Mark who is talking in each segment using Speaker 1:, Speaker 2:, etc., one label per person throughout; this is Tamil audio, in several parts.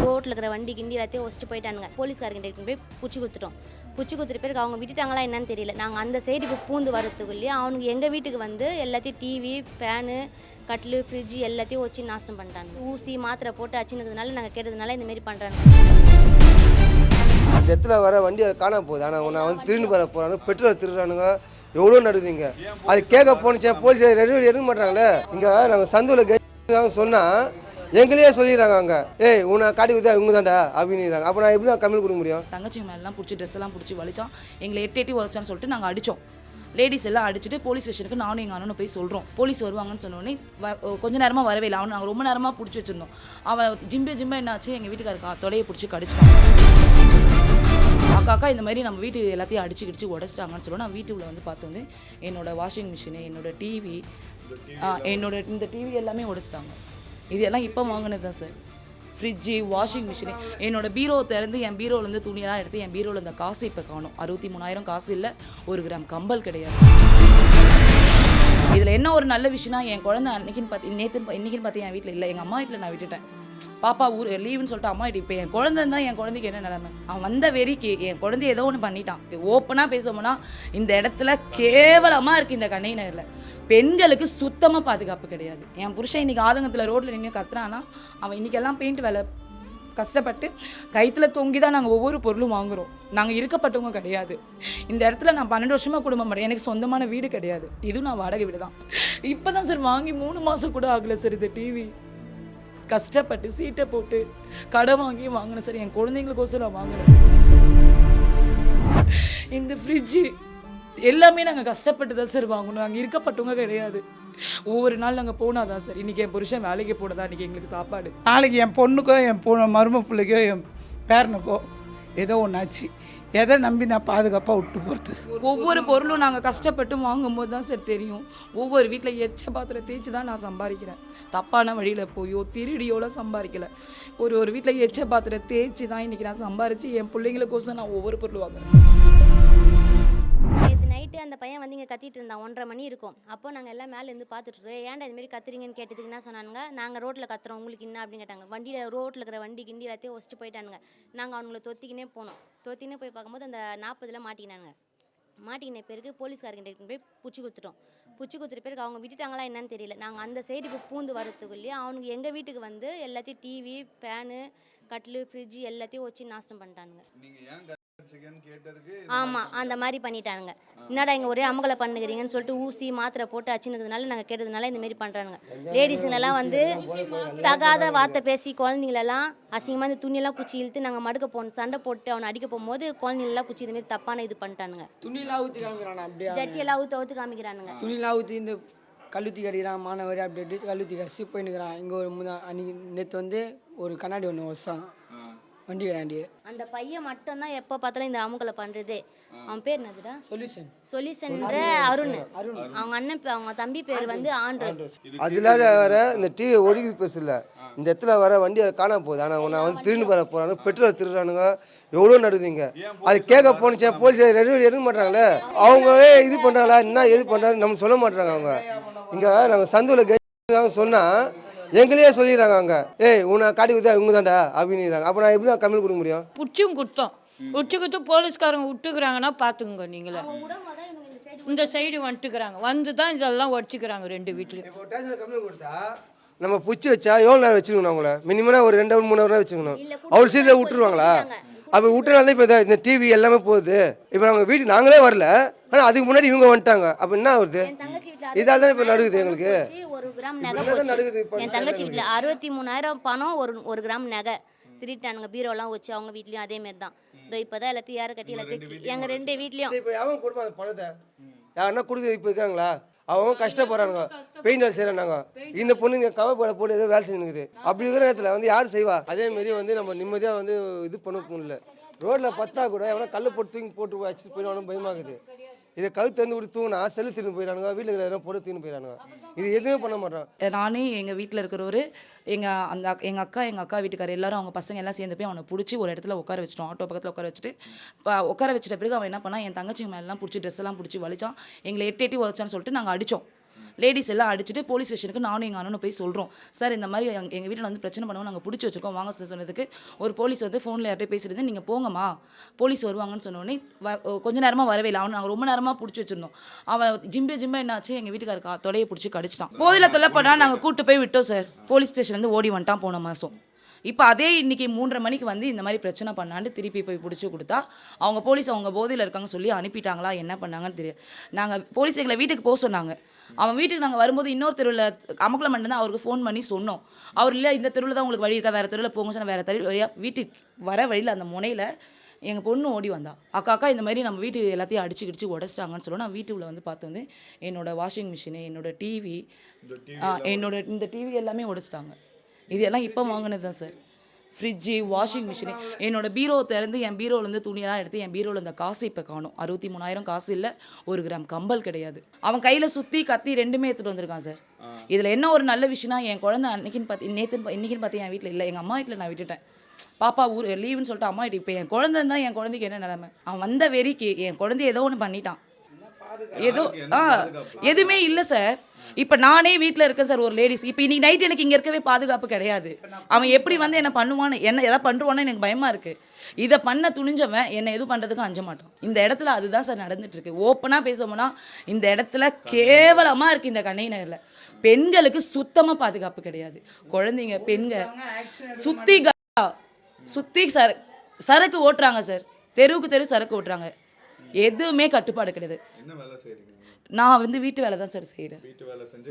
Speaker 1: ரோட்டில் இருக்கிற வண்டி கிண்டி எல்லாத்தையும் வச்சுட்டு போயிட்டானுங்க. போலீஸ்காரங்கிட்ட போய் பிடிச்சி கொடுத்துட்டோம். பிடிச்சி கொடுத்துட்டு பேருக்கு அவங்க விட்டுட்டாங்களா என்னன்னு தெரியல. நாங்கள் அந்த சைடுக்கு பூந்து வரத்துக்குள்ளேயே அவனுக்கு எங்கள் வீட்டுக்கு வந்து எல்லாத்தையும் டிவி, ஃபேனு, கட்டில், ஃப்ரிட்ஜு எல்லாத்தையும் வச்சு நாசம் பண்ணிட்டாங்க. ஊசி மாத்திரை போட்டு அச்சினதுனால நாங்கள் கேட்டதுனால இந்தமாரி பண்ணுறாங்க.
Speaker 2: இந்த இடத்துல வர வண்டி காணாம போகுது. ஆனால் நான் வந்து திரும்பி வர போகிறானுங்க, பெட்ரோல் திருடுறானுங்க, எவ்வளோ நடக்குதுங்க. அது கேட்க போனிச்சேன், போலீஸ் எடுக்க மாட்டாங்களே. இங்கே நாங்கள் சந்தூரில் சொன்னால் எங்களையே சொல்லிடுறாங்க அங்கே, ஏய் உன்னை காட்டி கொடுத்தா இவங்க தான்டா அப்படின்னுறாங்க. அப்போ நான் எப்படி கம்மி கொடுக்க முடியும்?
Speaker 3: தங்கச்சி மேலாம் பிடிச்சி ட்ரெஸ் எல்லாம் பிடிச்சி வலிச்சான், எங்களை எட்டி உதச்சான்னு சொல்லிட்டு நாங்கள் அடித்தோம். லேடிஸ் எல்லாம் அடிச்சுட்டு போலீஸ் ஸ்டேஷனுக்கு நானும் எங்கள் அண்ணனும் போய் சொல்கிறோம். போலீஸ் வருவாங்கன்னு சொன்னோடனே கொஞ்சம் நேரமாக வரவே இல்லை. அவனை நாங்கள் ரொம்ப நேரமாக பிடிச்சி வச்சுருந்தோம். அவன் ஜிம்பே என்னாச்சு, எங்கள் வீட்டுக்காரருக்கு தொடையை பிடிச்சி கடிச்சிட்டான். அக்கா இந்த மாதிரி நம்ம வீட்டு எல்லாத்தையும் அடிச்சு உடச்சிட்டாங்கன்னு சொல்லுவோம். நான் வீட்டுக்குள்ளே வந்து பார்த்தோன்னே என்னோடய வாஷிங் மிஷினு, என்னோடய டிவி, இந்த டிவி எல்லாமே உடைச்சிட்டாங்க. இது எல்லாம் இப்போ வாங்கினது தான் சார். ஃப்ரிட்ஜு, வாஷிங் மிஷினு, என்னோடய பீரோ திறந்து என் பீரோலேருந்து துணியெல்லாம் எடுத்து என் பீரோவில் இந்த காசு இப்போ காணும். 63,000 காசு இல்லை, 1 கிராம் கம்பல் கிடையாது. இதில் என்ன ஒரு நல்ல விஷயம்னா, என் குழந்தை இன்றைக்கின்னு பார்த்து என் வீட்டில் இல்லை, எங்கள் அம்மா வீட்டில் நான் விட்டுட்டேன். பாப்பா ஊர் லீவுன்னு சொல்லிட்டு அம்மா வீட்டு. இப்போ என் குழந்தை தான், என் குழந்தைக்கு என்ன நிலைமை? அவன் வந்த வெறிக்கு என் குழந்தைய ஏதோ ஒன்று பண்ணிட்டான். ஓப்பனாக பேசணும்னா இந்த இடத்துல கேவலமாக இருக்குது. இந்த கண்டெய்னரில் பெண்களுக்கு சுத்தமாக பாதுகாப்பு கிடையாது. என் புருஷன் இன்றைக்கி ஆதங்கத்தில் ரோட்டில் நின்று கத்துறான்னா, அவன் இன்றைக்கெல்லாம் பெயிண்ட் வேலை கஷ்டப்பட்டு கைத்தில் தொங்கி தான் நாங்கள் ஒவ்வொரு பொருளும் வாங்குகிறோம். நாங்கள் இருக்கப்பட்டவங்க கிடையாது. இந்த இடத்துல நான் 12 வருஷமாக குடும்பம் பண்ணுறேன். எனக்கு சொந்தமான வீடு கிடையாது. இதுவும் நான் வாடகை வீடு தான். இப்போ தான் சார் வாங்கி 3 மாதம் கூட ஆகலை சார். இந்த டிவி கஷ்டப்பட்டு சீட்டை போட்டு கடை வாங்கி வாங்கினேன் சார். என் குழந்தைங்களுக்கோசம் நான் வாங்கினேன். இந்த ஃப்ரிட்ஜு எல்லாமே நாங்கள் கஷ்டப்பட்டு தான் சார் வாங்கணும். நாங்கள் இருக்கப்பட்டவங்க கிடையாது. ஒவ்வொரு நாள் நாங்கள் போனால் தான் சார். இன்றைக்கி என் புருஷன் வேலைக்கு போனதா இன்றைக்கி எங்களுக்கு சாப்பாடு.
Speaker 4: நாளைக்கு என் பொண்ணுக்கோ என் மரும பிள்ளைக்கோ என் பேரனுக்கோ ஏதோ ஒன்று ஆச்சு, எதை நம்பி நான் பாதுகாப்பாக விட்டு போகிறது?
Speaker 3: ஒவ்வொரு பொருளும் நாங்கள் கஷ்டப்பட்டு வாங்கும்போது தான் சார் தெரியும். ஒவ்வொரு வீட்டில் எச்ச பாத்திரம் தேய்ச்சி தான் நான் சம்பாதிக்கிறேன். தப்பான வழியில் போயோ திருடியோலாம் சம்பாதிக்கலை. ஒரு வீட்டில் எச்ச பாத்திரம் தேய்ச்சி தான் இன்றைக்கி நான் சம்பாரித்து என் பிள்ளைங்களுக்கோசம் நான் ஒவ்வொரு பொருள் வாங்குறேன்.
Speaker 1: நேற்று நைட்டு அந்த பையன் வந்து இங்கே கத்திட்டு இருந்தான். 1:30 மணி இருக்கும். அப்போ நாங்கள் எல்லாம் மேலேருந்து பார்த்துட்டு இருக்கோம். ஏன்டா இதுமாரி கத்துறீங்கன்னு கேட்டதுக்கு என்ன சொன்னானுங்க, நாங்கள் ரோட்டில் கத்துறோம், உங்களுக்கு என்ன அப்படின்னு கேட்டாங்க. வண்டியில் ரோட்டில் இருக்கிற வண்டி கிண்டி எல்லாத்தையும் வச்சுட்டு போயிட்டானுங்க. நாங்கள் அவங்கள தொத்திக்கினே போனோம். தொத்தினே போய் பார்க்கும்போது அந்த 40 மாட்டிக்கினாங்க. மாட்டிக்கின பேருக்கு போலீஸ்காரங்கிட்ட போய் பிடிச்சி கொடுத்துட்டோம். பிடிச்சி கொடுத்துட்டு பேருக்கு அவங்க விட்டுட்டாங்களா என்னன்னு தெரியல. நாங்கள் அந்த சைடுக்கு பூந்து வரத்துக்குள்ளேயே அவனுக்கு எங்கள் வீட்டுக்கு வந்து எல்லாத்தையும் டிவி, ஃபேனு, கட்டில், ஃப்ரிட்ஜு எல்லாத்தையும் வச்சு நாசம் பண்ணிட்டானுங்க. ஆமாம், அந்த மாதிரி பண்ணிட்டானுங்க. என்னடா இங்கே ஒரே அமகலை பண்ணுகிறீங்கன்னு சொல்லிட்டு ஊசி மாத்திரை போட்டு அச்சினதுனால நாங்கள் கேட்டதுனால இந்தமாரி பண்ணுறானுங்க. லேடிஸுங்களெல்லாம் வந்து தகாத வார்த்தை பேசி குழந்தைங்களெல்லாம் அசிங்கமாக இந்த துணியெல்லாம் பிடிச்சி இழுத்து நாங்கள் மடுக்க போனோம். சண்டை போட்டு அவனை அடிக்க போகும்போது குழந்தைங்களெல்லாம் பிடிச்சி இதுமாரி தப்பான இது பண்ணிட்டானுங்க.
Speaker 5: துணியெல்லாம் ஊற்றி காமிக்கிறான், அப்படியே
Speaker 1: ஜட்டியெல்லாம் ஊற்றி காமிக்கிறானுங்க.
Speaker 5: துணியெல்லாம் ஊற்றி இந்த கழுத்தி கடிக்கிறான், மாணவர் அப்படி கழுத்தி கசி போயின்னுக்கிறான். இங்கே ஒரு அன்றைக்கி நேற்று வந்து ஒரு கண்ணாடி ஒன்று வச்சான் வண்டி வேண்டாண்டி.
Speaker 1: அந்த பையன் மட்டும் தான் எப்போ பார்த்தாலும் இந்த அமுகலை பண்ணுறதே. அவன் பேர் என்னதுடா? சொல்யூஷன்ற அருண். அவங்க அண்ணன் அவங்க தம்பி பேர் வந்து ஆண்ட்ரஸ்.
Speaker 2: அது இல்லாத வர இந்த டிவி ஒடுக்கி பேசல. இந்த இடத்துல வர வண்டி காணாம போகுது. ஆனால் நான் வந்து திரும்பி வர போகிறானுங்க, பெட்ரோல் திருடுறானுங்க, எவ்வளோ நடக்குதுங்க. அது கேட்க போனிச்சேன், போலீஸ் எடுக்க மாட்டாங்களே. அவங்களே இது பண்ணுறாங்களா என்ன எது பண்ணுறாங்க நம்ம சொல்ல மாட்டாங்க. அவங்க இங்கே நாங்கள் சந்தூரில் சொன்னால் எங்களையே சொல்லிடுறாங்க அங்கே, ஏய் உன்னை காட்டி கொடுத்தா இவங்க தான்டா அப்படின்னுறாங்க. அப்போ நான் எப்படி கம்மி கொடுக்க முடியும்?
Speaker 6: பிடிச்சும் கொடுத்தோம். பிடிச்சி கொடுத்து போலீஸ்காரங்க விட்டுக்கிறாங்கன்னா பார்த்துக்குங்க. நீங்களே இந்த சைடு வந்துட்டுக்கிறாங்க, வந்து தான் இதெல்லாம் உடச்சிக்கிறாங்க 2 வீட்லையும்.
Speaker 2: இப்போ ஸ்டேஷனில் கம்ப்ளைண்ட் கொடுத்தா நம்ம பிடிச்சி வச்சா எவ்வளோ நேரம் வச்சுக்கணும்? அவங்கள மினிமம் ஒரு 2 hour 3 hour வச்சுக்கணும். அவ்வளோ சீக்கிரம் விட்டுருவாங்களா? அப்போ விட்டுனால இப்போ இந்த டிவி எல்லாமே போகுது. இப்போ நாங்கள் வீட்டுக்கு நாங்களே வரல, ஆனால் அதுக்கு முன்னாடி இவங்க வந்துட்டாங்க. அப்போ என்ன வருது? இதால் தான் இப்போ நடக்குது எங்களுக்கு.
Speaker 1: 1 கிராம் நகை போச்சு. என் தங்கச்சி வீட்டில் 63,000 பணம், 1 கிராம் நகை திருட்டானுங்க. பீரோலாம் வச்சு அவங்க வீட்லேயும் அதேமாரி தான். இதோ இப்போ தான் எல்லாத்தையும் யாரை கட்டி எல்லாத்தையும் எங்கள் 2 வீட்லேயும்.
Speaker 2: இப்போ அவன் கொடுப்பாங்க பணத்தை யாருன்னா கொடுத்து இப்போ இருக்கிறாங்களா? அவங்க கஷ்டப்படுறானுங்க, பெயிண்ட் வேலை செய்கிறாங்க. இந்த பொண்ணுங்க கவப்பட போட்டு ஏதோ வேலை செஞ்சுருக்குது. அப்படி இருக்கிற நேரத்தில் வந்து யார் செய்வா? அதேமாரி வந்து நம்ம நிம்மதியாக வந்து இது பண்ண முடியல. ரோட்டில் பார்த்தா கூட எவனா கல்லை போட்டு தூக்கி போட்டு வச்சுட்டு போயிடுவானு பயமாகுது. இதை கழுத்து வந்து விட்டு தூங்கினா செல்லு திரும்பி போயிடானுங்க, வீட்டில் இருக்கிற பொருள் திரும்பி போயிடானுங்க. இது எதுவுமே பண்ண மாட்டோம்.
Speaker 3: நானே எங்கள் வீட்டில் இருக்கிறவரு எங்கள் அக்கா வீட்டுக்காரர் எல்லாரும் அவங்க பசங்க எல்லாம் சேர்ந்து போய் அவனை பிடிச்சி ஒரு இடத்துல உட்கார வச்சிட்டோம். ஆட்டோ பக்கத்தில் உட்கார வச்சுட்டு உட்கார வச்சிட்ட பிறகு அவன் என்ன பண்ணால் என் தங்கச்சி மேலாம் பிடிச்சி ட்ரெஸ் எல்லாம் பிடிச்சி வலிச்சான். எங்களை எட்டி உதச்சான்னு சொல்லிட்டு நாங்கள் அடித்தோம். லேடிஸ் எல்லாம் அடிச்சுட்டு போலீஸ் ஸ்டேஷனுக்கு நானும் எங்கள் அண்ணனும் போய் சொல்கிறோம், சார் இந்த மாதிரி எங்கள் வீட்டில் வந்து பிரச்சனை பண்ணுவோம், நாங்கள் பிடிச்சி வச்சுருக்கோம் வாங்க சார் சொன்னதுக்கு ஒரு போலீஸ் வந்து ஃபோனில் யார்கிட்ட பேசிட்டு நீங்கள் போங்கம்மா போலீஸ் வருவாங்கன்னு சொன்னோடனே கொஞ்சம் நேரமாக வரவே இல்லை. அவனை நாங்கள் ரொம்ப நேரமாக பிடிச்சி வச்சுருந்தோம். அவன் ஜிம்பே என்னாச்சு, எங்கள் வீட்டுக்காரருக்கு தொலையை பிடிச்சி கடிச்சிட்டான். போதில் தொல்லை பண்ணால் நாங்கள் கூப்பிட்டு போய் விட்டோம் சார். போலீஸ் ஸ்டேஷன்லேருந்து ஓடி வந்துட்டான் போன மாதம். இப்போ அதே இன்றைக்கி 3:30 மணிக்கு வந்து இந்த மாதிரி பிரச்சனை பண்ணாண்டு திருப்பி போய் பிடிச்சி கொடுத்தா அவங்க போலீஸ் அவங்க போதையில் இருக்காங்கன்னு சொல்லி அனுப்பிட்டாங்களா என்ன பண்ணாங்கன்னு தெரியாது. நாங்கள் போலீஸ் எங்களை வீட்டுக்கு போக சொன்னாங்க. அவன் வீட்டுக்கு நாங்கள் வரும்போது இன்னொரு தெருவில் அமக்கலம் தான் அவருக்கு ஃபோன் பண்ணி சொன்னோம். அவர் இல்லை இந்த தெருவில் தான் உங்களுக்கு வழி இருக்கா, வேறு தெருவில் போங்க சொன்னால் வேறு தெரு வழியாக வீட்டுக்கு வர வழியில் அந்த முனையில் எங்கள் பொண்ணு ஓடி வந்தா. அக்கா இந்த மாதிரி நம்ம வீட்டு எல்லாத்தையும் அடிச்சு உடச்சிட்டாங்கன்னு சொல்லுவோம். நான் வீட்டுக்குள்ளே வந்து பார்த்து வந்து என்னோடய வாஷிங் மிஷினு, என்னோடய டிவி, இந்த டிவி எல்லாமே உடைச்சிட்டாங்க. இது எல்லாம் இப்போ வாங்கினது தான் சார். ஃப்ரிட்ஜு, வாஷிங் மிஷினு, என்னோடய பீரோ திறந்து என் பீரோலேருந்து துணியெல்லாம் எடுத்து என் பீரோவில் இந்த காசு இப்போ காணும். 63,000 காசு இல்லை, 1 கிராம் கம்பல் கிடையாது. அவன் கையில் சுற்றி கத்தி 2மே எடுத்துகிட்டு வந்திருக்கான் சார். இதில் என்ன ஒரு நல்ல விஷயம்னா என் குழந்தை இன்னைக்குன்னு பார்த்து என் வீட்டில் இல்லை, எங்கள் அம்மா வீட்டில் நான் விட்டுட்டேன். பாப்பா லீவுன்னு சொல்லிட்டு அம்மா வீட்டு இப்போ என் குழந்தை தான் என் குழந்தைக்கு என்ன நிலைமை. அவன் வந்த வெறிக்கு என் குழந்தைய ஏதோ ஒன்று பண்ணிட்டான். எதுவுமே இல்லை சார். இப்போ நானே வீட்டில் இருக்கேன் சார், ஒரு லேடிஸ். இப்போ இன்னைக்கு நைட் எனக்கு இங்கே இருக்கவே பாதுகாப்பு கிடையாது. அவன் எப்படி வந்து என்ன பண்ணுவான்னு, என்ன எதாவது பண்ணுவான்னு எனக்கு பயமாக இருக்குது. இதை பண்ண துணிஞ்சவன் என்னை எதுவும் பண்ணுறதுக்கும் அஞ்ச மாட்டான். இந்த இடத்துல அதுதான் சார் நடந்துட்டுருக்கு. ஓப்பனாக பேசணும்னா இந்த இடத்துல கேவலமாக இருக்குது. இந்த கண்ணகி நகரில் பெண்களுக்கு சுத்தமாக பாதுகாப்பு கிடையாது. குழந்தைங்க, பெண்கள் சுற்றி சரக்கு ஓட்டுறாங்க சார். தெருவுக்கு தெரு சரக்கு ஓட்டுறாங்க. எதுவுமே கட்டுப்பாடு கிடையாது. நான் வந்து வீட்டு வேலை தான் சார் செய்கிறேன்.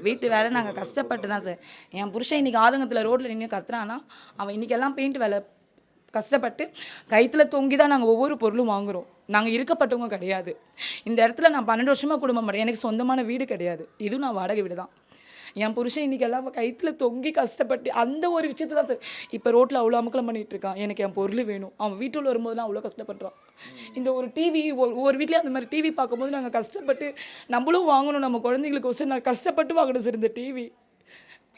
Speaker 3: வீட்டு வேலை நாங்கள் கஷ்டப்பட்டு தான் சார். என் புருஷன் இன்றைக்கி ஆதங்கத்தில் ரோட்டில் நின்று கத்துறான்னா அவன் இன்றைக்கெல்லாம் பெயிண்ட் வேலை கஷ்டப்பட்டு கைத்தில் தொங்கி தான் நாங்கள் ஒவ்வொரு பொருளும் வாங்குகிறோம். நாங்கள் இருக்கப்பட்டவங்க கிடையாது. இந்த இடத்துல நான் 12 வருஷமாக குடும்பம் பண்ணுறேன். எனக்கு சொந்தமான வீடு கிடையாது. இதுவும் நான் வாடகை வீடு தான். என் புருஷன் இன்றைக்கெல்லாம் கைத்தில் தொங்கி கஷ்டப்பட்டு அந்த ஒரு விஷயத்தை தான் சார் இப்போ ரோட்டில் அவ்வளோ அமக்கலம் பண்ணிகிட்டு இருக்கான். எனக்கு என் பொருள் வேணும். அவன் வீட்டில் வரும்போதுலாம் அவ்வளோ கஷ்டப்படுறான். இந்த ஒரு டிவி, ஒரு வீட்லேயே அந்த மாதிரி டிவி பார்க்கும்போது நாங்கள் கஷ்டப்பட்டு நம்மளும் வாங்கணும். நம்ம குழந்தைங்களுக்கு நான் கஷ்டப்பட்டு வாங்கணும் சார் இந்த டிவி.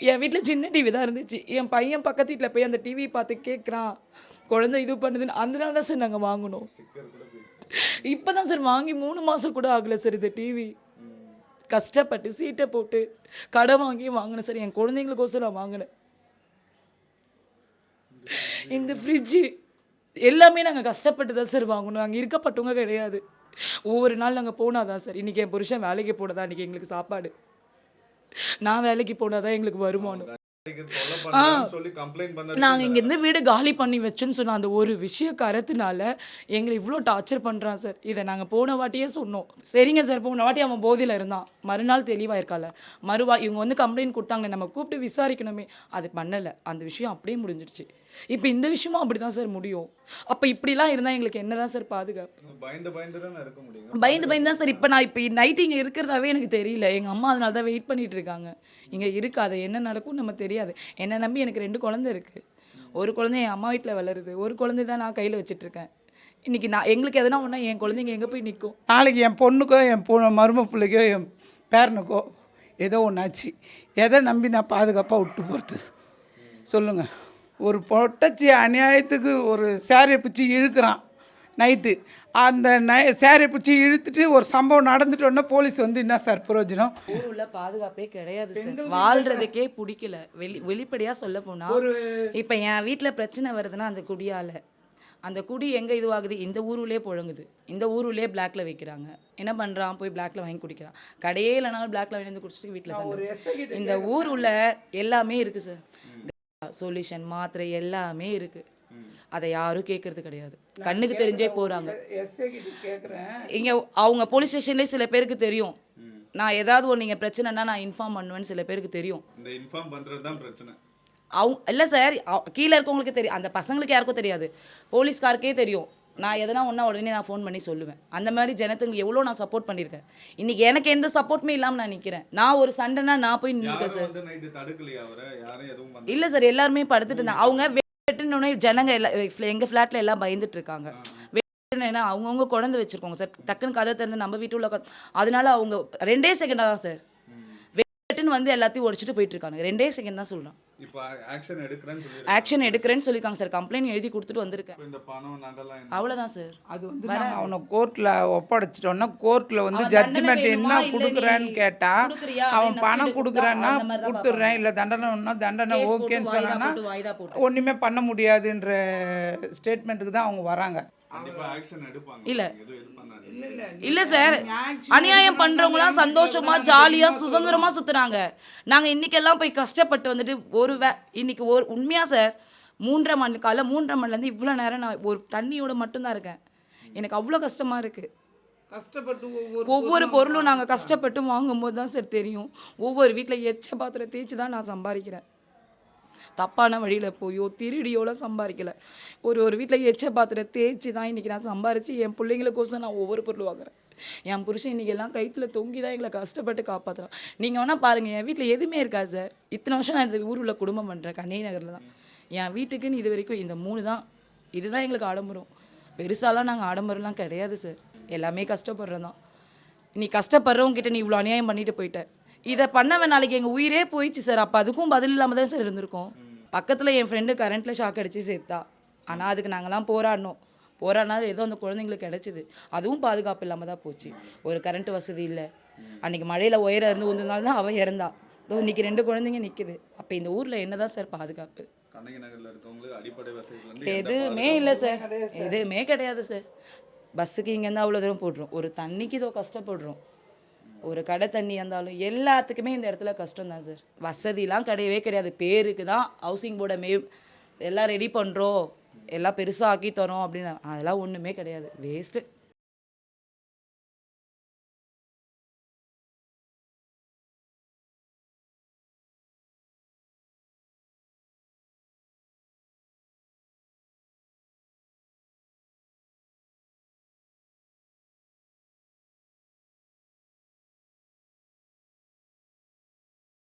Speaker 3: என் வீட்டில் சின்ன டிவி தான் இருந்துச்சு. என் பையன் பக்கத்து வீட்டில் போய் அந்த டிவி பார்த்து கேட்குறான், குழந்தை இது பண்ணுதுன்னு. அதனால தான் சார் நாங்கள் வாங்கணும். இப்போ தான் சார் வாங்கி 3 மாதம் கூட ஆகலை சார் இந்த டிவி. கஷ்டப்பட்டு சீட்டை போட்டு கடை வாங்கி வாங்கினேன் சார். என் குழந்தைங்களுக்கோசம் நான் வாங்கினேன். இந்த ஃப்ரிட்ஜு எல்லாமே நாங்கள் கஷ்டப்பட்டு தான் சார் வாங்கணும். நாங்கள் இருக்கப்பட்டவங்க கிடையாது. ஒவ்வொரு நாள் நாங்கள் போனாதான் சார். இன்றைக்கி என் புருஷன் வேலைக்கு போனதான் இன்றைக்கி எங்களுக்கு சாப்பாடு. நான் வேலைக்கு போனாதான் எங்களுக்கு வருமானம். நாங்கள் இங்கேருந்து வீடு காலி பண்ணி வச்சோன்னு சொன்னால் அந்த ஒரு விஷய கருத்துனால எங்களை இவ்வளோ டார்ச்சர் பண்ணுறான் சார். இதை நாங்கள் போன வாட்டியே சொன்னோம். சரிங்க சார், போன வாட்டி அவன் போதையில் இருந்தான், மறுநாள் தெளிவாக இருக்கால, இவங்க வந்து கம்ப்ளைண்ட் கொடுத்தாங்க, நம்ம கூப்பிட்டு விசாரிக்கணுமே, அது பண்ணலை. அந்த விஷயம் அப்படியே முடிஞ்சிடுச்சு. இப்போ இந்த விஷயமும் அப்படி தான் சார் முடியும். அப்போ இப்படிலாம் இருந்தால் எங்களுக்கு என்ன தான் சார் பாதுகாப்பு? பயந்து தான் சார். இப்போ நைட்டு இங்கே இருக்கிறதாவே எனக்கு தெரியல. எங்கள் அம்மா அதனால தான் வெயிட் பண்ணிகிட்டு இருக்காங்க. இங்கே இருக்காது, என்ன நடக்கும்னு நம்ம தெரியாது. என்னை நம்பி எனக்கு 2 குழந்தை இருக்குது. ஒரு குழந்தை என் அம்மா வீட்டில் வளருது, ஒரு குழந்தை தான் நான் கையில் வச்சிட்ருக்கேன். இன்றைக்கி எங்களுக்கு எதனா ஒன்றா என் குழந்தைங்க எங்கே போய் நிற்கும்?
Speaker 4: நாளைக்கு என் பொண்ணுக்கோ என் மரும பிள்ளைக்கோ என் பேரனுக்கோ ஏதோ ஒன்று ஆச்சு, எதை நம்பி நான் பாதுகாப்பாக விட்டு போகிறது சொல்லுங்கள்? ஒரு பொட்டச்சி அநியாயத்துக்கு ஒரு சேரையை பிடிச்சி இழுக்கிறான் நைட்டு. அந்த சேரையை பிடிச்சி இழுத்துட்டு ஒரு சம்பவம் நடந்துட்டோன்னா போலீஸ் வந்து என்ன சார் பிரயோஜனம்?
Speaker 3: ஊருள்ள பாதுகாப்பே கிடையாது சார். வாழ்கிறதுக்கே பிடிக்கல. வெளிப்படையாக சொல்ல போனால் இப்போ என் வீட்டில் பிரச்சனை வருதுன்னா அந்த குடியால். அந்த குடி எங்கே இதுவாகுது? இந்த ஊருலேயே புழங்குது. இந்த ஊருலேயே பிளாக்ல வைக்கிறாங்க. என்ன பண்ணுறான்? போய் பிளாக்ல வாங்கி குடிக்கிறான். கடையே இல்லைனாலும் பிளாக்ல வாங்கி வந்து குடிச்சிட்டு வீட்டில் சண்டை. இந்த ஊருள்ள எல்லாமே இருக்குது சார். சொல்யூஷன், மாத்திரை எல்லாமே இருக்குது. அதை யாரும் கேட்கறது கிடையாது. கண்ணுக்கு தெரிஞ்சே போகிறாங்க. இங்கே அவங்க போலீஸ் ஸ்டேஷன்லேயே சில பேருக்கு தெரியும். நான் ஏதாவது ஒன்று நீங்கள் பிரச்சனைனா நான் இன்ஃபார்ம் பண்ணுவேன்னு சில பேருக்கு தெரியும்.
Speaker 7: இந்த இன்ஃபார்ம் பண்ணுறது தான் பிரச்சனை.
Speaker 3: இல்லை சார், கீழே இருக்கவங்களுக்கு தெரியும். அந்த பசங்களுக்கு யாருக்கும் தெரியாது, போலீஸ்காருக்கே தெரியும். நான் எதனா ஒன்றா உடனே நான் ஃபோன் பண்ணி சொல்லுவேன். அந்த மாதிரி ஜனத்துக்கு எவ்வளோ நான் சப்போர்ட் பண்ணியிருக்கேன். இன்றைக்கி எனக்கு எந்த சப்போர்ட்டுமே இல்லாமல் நான் நிற்கிறேன். நான் ஒரு சண்டைனா நான் போய் நிற்கிறேன் சார். இல்லை சார், எல்லாருமே படுத்துட்டு இருந்தாங்க. அவங்க வெட்டுனோடனே ஜனங்க எங்கள் ஃப்ளாட்டில் எல்லாம் பயந்துட்டு இருக்காங்க. வெட்டுனா அவங்கவுங்க குழந்தை வச்சுருக்கோங்க சார். டக்குன்னு கதை திறந்து நம்ம வீட்டு உள்ள அதனால அவங்க 2 செகண்டாக தான் சார் வெட்டுன்னு வந்து எல்லாத்தையும் உடச்சிட்டு போயிட்டு இருக்காங்க. 2 செகண்ட் தான் சொல்கிறான்.
Speaker 7: இப்போ ஆக்ஷன் எடுக்கிறேன்னு சொல்லி
Speaker 3: ஆக்ஷன் எடுக்கிறேன்னு சொல்லியிருக்காங்க சார். கம்ப்ளைண்ட் எழுதி கொடுத்துட்டு வந்திருக்கேன்.
Speaker 7: இந்த பணம் நகைலாம் என்ன?
Speaker 3: அவ்வளோதான் சார்.
Speaker 4: அது வந்து நாங்கள் அவனை கோர்ட்டில் ஒப்படைச்சிட்டோன்னா கோர்ட்டில் வந்து
Speaker 3: அவன்
Speaker 4: ஜட்ஜ்மெண்ட்
Speaker 3: தண்டனை
Speaker 4: என்ன
Speaker 3: வேணுமா, இல்லை
Speaker 4: கொடுக்குறேன்னு
Speaker 3: நீ
Speaker 4: கேட்டால்
Speaker 3: கொடுக்குறியா
Speaker 4: அவன்
Speaker 3: அப்படின்னு
Speaker 4: பணம்
Speaker 3: நஷ்டீடு
Speaker 4: கொடுக்குறான்னா
Speaker 3: கொடுத்தா அந்த மாதிரி தான்
Speaker 4: கொடுத்துட்றேன், இல்லை தண்டனைன்னா தண்டனை
Speaker 3: கேஸ் போட்டு
Speaker 4: ஓகேன்னு
Speaker 3: வாய்தா
Speaker 4: சொன்னான்னா
Speaker 3: போட்டு வாய்தா போட்டு.
Speaker 4: ஒன்றுமே பண்ண முடியாதுன்ற ஸ்டேட்மெண்ட்டுக்கு தான் அவங்க வராங்க.
Speaker 7: கண்டிப்பா ஆக்ஷன் எடுப்பாங்க.
Speaker 3: இல்ல.
Speaker 7: எதுவும் இது பண்ணாது.
Speaker 3: இல்லை சார், அநியாயம் பண்ணுறவங்களாம் சந்தோஷமா ஜாலியாக சுதந்திரமாக சுற்றுறாங்க. நாங்கள் இன்றைக்கெல்லாம் போய் கஷ்டப்பட்டு வந்துட்டு இன்னைக்கு உண்மையாக சார் 3:30 மணி காலைல 3:30 மணிலேருந்து இவ்வளோ நேரம் நான் ஒரு தண்ணியோட மட்டும்தான் இருக்கேன். எனக்கு அவ்வளோ கஷ்டமாக இருக்குது.
Speaker 4: கஷ்டப்பட்டு
Speaker 3: ஒவ்வொரு பொருளும் நாங்கள் கஷ்டப்பட்டு வாங்கும்போது தான் சார் தெரியும். ஒவ்வொரு வீட்டில் எச்ச பாத்திரம் தேய்ச்சி தான் நான் சம்பாதிக்கிறேன். தப்பான வழியில் போயோ திருடியோலாம் சம்பாதிக்கலை. ஒரு வீட்டில் எச்ச பாத்திரம் தேய்ச்சி தான் இன்றைக்கி நான் சம்பாரித்து என் பிள்ளைங்களுக்கோசம் நான் ஒவ்வொரு பொருள் வாங்குறேன். என் புருஷன் இன்றைக்கி எல்லாம் கைத்தில் தொங்கி தான் எங்களை கஷ்டப்பட்டு காப்பாற்றுறான். நீங்கள் வேணால் பாருங்கள், என் வீட்டில் எதுவுமே இருக்காது சார். இத்தனை வருஷம் நான் இந்த ஊரில் குடும்பம் பண்ணுறேன், கண்ணகி நகரில் தான். என் வீட்டுக்குன்னு இது வரைக்கும் இந்த 3 தான். இதுதான் எங்களுக்கு ஆடம்பரம். பெருசாலாம் நாங்கள் ஆடம்பரம்லாம் கிடையாது சார். எல்லாமே கஷ்டப்படுறோம் தான். நீ கஷ்டப்படுறவங்ககிட்ட நீ இவ்வளோ அநியாயம் பண்ணிட்டு போயிட்ட. இதை பண்ணவன் நாளைக்கு எங்கள் உயிரே போயிடுச்சு சார். அப்போ அதுக்கும் பதில் இல்லாமல் தான் சார் இருந்திருக்கோம். பக்கத்தில் என் ஃப்ரெண்டு கரண்ட்டில் ஷாக் அடித்து சேர்த்தா. ஆனால் அதுக்கு நாங்கள்லாம் போராடினாலும் ஏதோ அந்த குழந்தைங்களுக்கு கிடச்சிது. அதுவும் பாதுகாப்பு இல்லாமல் தான் போச்சு. ஒரு கரண்ட் வசதி இல்லை. அன்றைக்கி மழையில் உயரம் இருந்து ஒன்றனால தான் அவள் இறந்தா. இதோ இன்றைக்கி 2 குழந்தைங்க நிற்குது. அப்போ இந்த ஊரில் என்ன தான் சார் பாதுகாப்பு?
Speaker 7: கண்ணகி நகர்ல இருக்கவங்களுக்கு அடிப்படை வசதிகள்
Speaker 3: எதுவுமே இல்லை சார். எதுவுமே கிடையாது சார். பஸ்ஸுக்கு இங்கேருந்து அவ்வளோ தூரம் போடுறோம். ஒரு தண்ணிக்கு இதோ கஷ்டப்படுறோம். ஒரு கடை தண்ணி இருந்தாலும் எல்லாத்துக்குமே இந்த இடத்துல கஷ்டம் தான் சார். வசதிலாம் கிடையவே கிடையாது. பேருக்கு தான் ஹவுசிங் போர்டை எல்லாம் ரெடி பண்ணுறோம், எல்லாம் பெருசாக ஆக்கி தரோம் அப்படின்னு. அதெல்லாம் ஒன்றுமே கிடையாது. வேஸ்ட்டு.